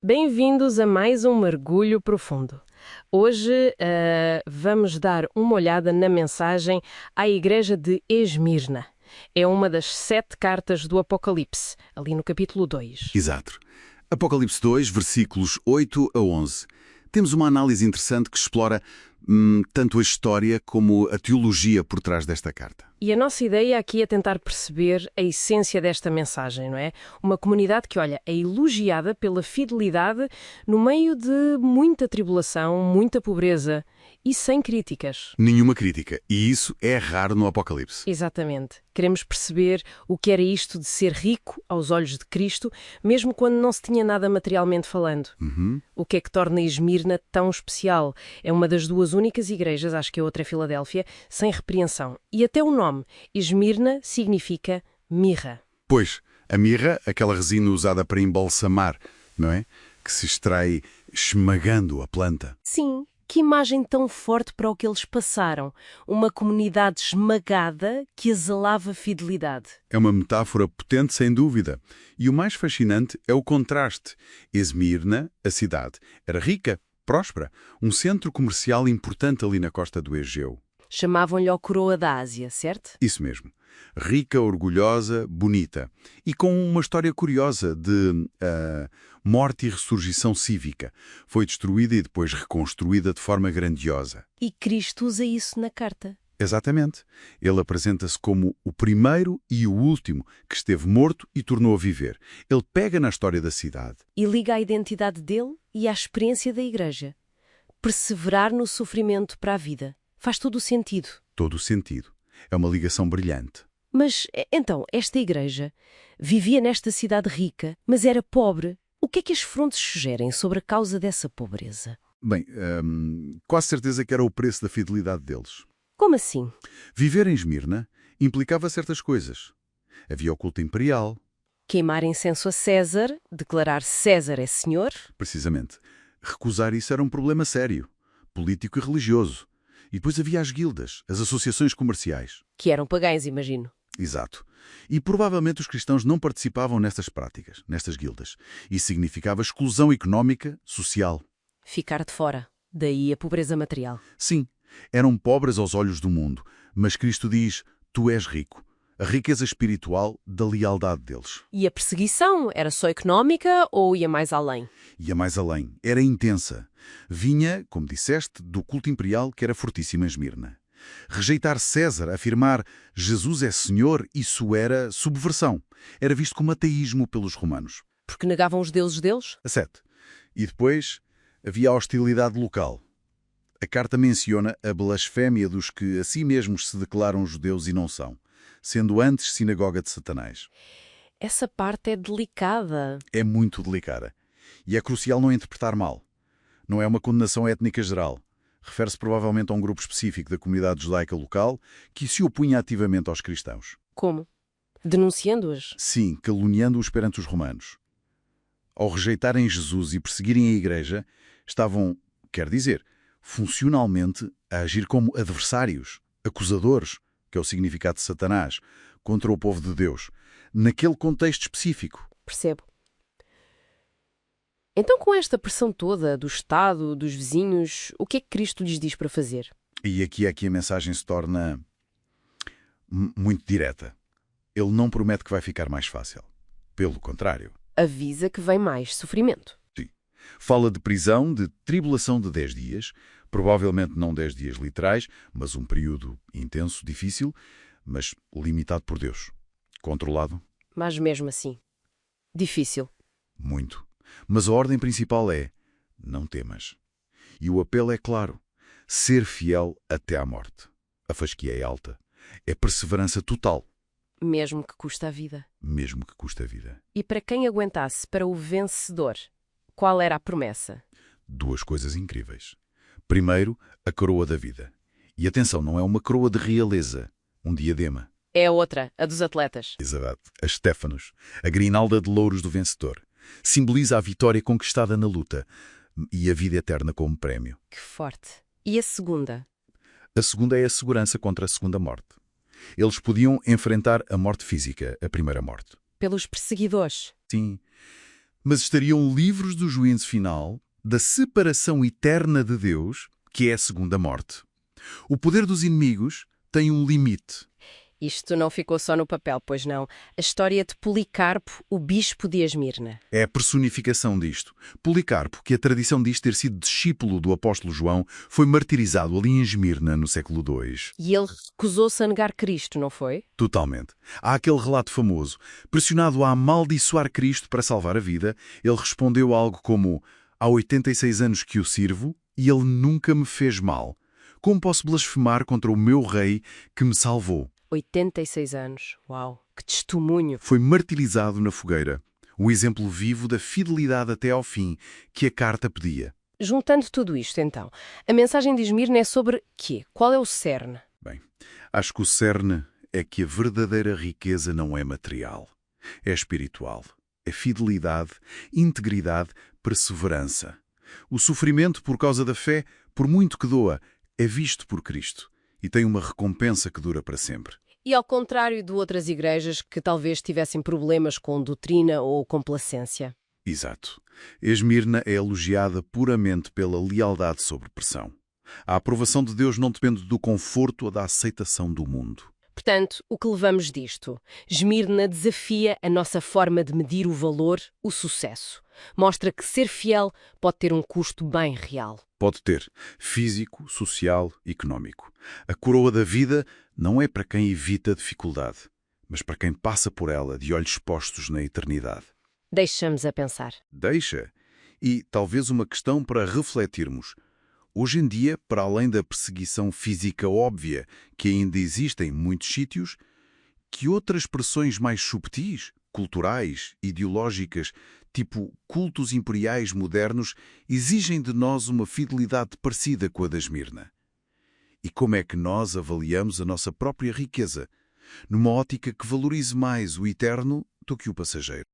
Bem-vindos a mais um mergulho profundo. Hoje vamos dar uma olhada na mensagem à igreja de Esmirna. É uma das 7 cartas do Apocalipse, ali no capítulo 2. Exato. Apocalipse 2, versículos 8 a 11. Temos uma análise interessante que explora tanto a história como a teologia por trás desta carta. E a nossa ideia aqui é tentar perceber a essência desta mensagem, não é? Uma comunidade que, olha, é elogiada pela fidelidade no meio de muita tribulação, muita pobreza e sem críticas. Nenhuma crítica. E isso é raro no Apocalipse. Exatamente. Queremos perceber o que era isto de ser rico aos olhos de Cristo, mesmo quando não se tinha nada materialmente falando. O que é que torna Esmirna tão especial? É uma das 2 únicas igrejas, acho que a outra é Filadélfia, sem repreensão. E até o nome, Esmirna, significa mirra. Pois, a mirra, aquela resina usada para embalsamar, não é? Que se extrai esmagando a planta. Sim. Que imagem tão forte para o que eles passaram. Uma comunidade esmagada que exalava fidelidade. É uma metáfora potente, sem dúvida. E o mais fascinante é o contraste. Esmirna, a cidade, era rica, próspera, um centro comercial importante ali na costa do Egeu. Chamavam-lhe a coroa da Ásia, certo? Isso mesmo. Rica, orgulhosa, bonita. E com uma história curiosa de morte e ressurgição cívica. Foi destruída e depois reconstruída de forma grandiosa. E Cristo usa isso na carta. Exatamente. Ele apresenta-se como o primeiro e o último que esteve morto e tornou a viver. Ele pega na história da cidade. E liga a identidade dele e à experiência da igreja. Perseverar no sofrimento para a vida. Faz todo o sentido. Todo o sentido. É uma ligação brilhante. Mas, então, esta igreja vivia nesta cidade rica, mas era pobre. O que é que as fontes sugerem sobre a causa dessa pobreza? Bem, quase certeza que era o preço da fidelidade deles. Como assim? Viver em Esmirna implicava certas coisas. Havia o culto imperial. Queimar incenso a César, declarar César é senhor? Precisamente. Recusar isso era um problema sério, político e religioso. E depois havia as guildas, as associações comerciais. Que eram pagães, imagino. Exato. E provavelmente os cristãos não participavam nestas práticas, nestas guildas. Isso significava exclusão económica, social. Ficar de fora. Daí a pobreza material. Sim, eram pobres aos olhos do mundo, mas Cristo diz, tu és rico. A riqueza espiritual da lealdade deles. E a perseguição era só económica ou ia mais além? Ia mais além. Era intensa. Vinha, como disseste, do culto imperial que era fortíssimo em Esmirna. Rejeitar César, afirmar Jesus é Senhor, isso era subversão. Era visto como ateísmo pelos romanos. Porque negavam os deuses deles? A 7. E depois havia a hostilidade local. A carta menciona a blasfémia dos que a si mesmos se declaram judeus e não são, sendo antes sinagoga de Satanás. Essa parte é delicada. É muito delicada. E é crucial não interpretar mal. Não é uma condenação étnica geral. Refere-se provavelmente a um grupo específico da comunidade judaica local que se opunha ativamente aos cristãos. Como? Denunciando-os? Sim, caluniando-os perante os romanos. Ao rejeitarem Jesus e perseguirem a Igreja, estavam, quer dizer, funcionalmente a agir como adversários, acusadores, que é o significado de Satanás, contra o povo de Deus, naquele contexto específico. Percebo. Então, com esta pressão toda do Estado, dos vizinhos, o que é que Cristo lhes diz para fazer? E aqui é que a mensagem se torna muito direta. Ele não promete que vai ficar mais fácil. Pelo contrário. Avisa que vem mais sofrimento. Sim. Fala de prisão, de tribulação de 10 dias, provavelmente não 10 dias literais, mas um período intenso, difícil, mas limitado por Deus. Controlado? Mas mesmo assim. Difícil. Muito. Mas a ordem principal é, não temas. E o apelo é claro, ser fiel até à morte. A fasquia é alta. É perseverança total. Mesmo que custe a vida. Mesmo que custe a vida. E para quem aguentasse, para o vencedor, qual era a promessa? 2 coisas incríveis. Primeiro, a coroa da vida. E atenção, não é uma coroa de realeza, um diadema. É a outra, a dos atletas. Exato. A Stéfanos, a grinalda de louros do vencedor. Simboliza a vitória conquistada na luta e a vida eterna como prémio. Que forte. E a segunda? A segunda é a segurança contra a segunda morte. Eles podiam enfrentar a morte física, a primeira morte. Pelos perseguidores. Sim, mas estariam livres do juízo final, da separação eterna de Deus, que é a segunda morte. O poder dos inimigos tem um limite. Isto não ficou só no papel, pois não. A história de Policarpo, o bispo de Esmirna. É a personificação disto. Policarpo, que a tradição diz ter sido discípulo do apóstolo João, foi martirizado ali em Esmirna no século II. E ele recusou-se a negar Cristo, não foi? Totalmente. Há aquele relato famoso. Pressionado a amaldiçoar Cristo para salvar a vida, ele respondeu algo como: há 86 anos que o sirvo e ele nunca me fez mal. Como posso blasfemar contra o meu rei que me salvou? 86 anos. Uau, que testemunho. Foi martirizado na fogueira. O exemplo vivo da fidelidade até ao fim que a carta pedia. Juntando tudo isto, então, a mensagem de Esmirna é sobre quê? Qual é o cerne? Bem, acho que o cerne é que a verdadeira riqueza não é material. É espiritual. É fidelidade, integridade, perseverança. O sofrimento por causa da fé, por muito que doa, é visto por Cristo e tem uma recompensa que dura para sempre. E ao contrário de outras igrejas que talvez tivessem problemas com doutrina ou complacência. Exato. Esmirna é elogiada puramente pela lealdade sob pressão. A aprovação de Deus não depende do conforto ou da aceitação do mundo. Portanto, o que levamos disto? Esmirna desafia a nossa forma de medir o valor, o sucesso. Mostra que ser fiel pode ter um custo bem real. Pode ter físico, social, económico. A coroa da vida não é para quem evita a dificuldade, mas para quem passa por ela de olhos postos na eternidade. Deixamos a pensar. Deixa. E talvez uma questão para refletirmos. Hoje em dia, para além da perseguição física óbvia que ainda existe em muitos sítios, que outras pressões mais subtis, culturais, ideológicas, tipo cultos imperiais modernos, exigem de nós uma fidelidade parecida com a da Esmirna? E como é que nós avaliamos a nossa própria riqueza, numa ótica que valorize mais o eterno do que o passageiro?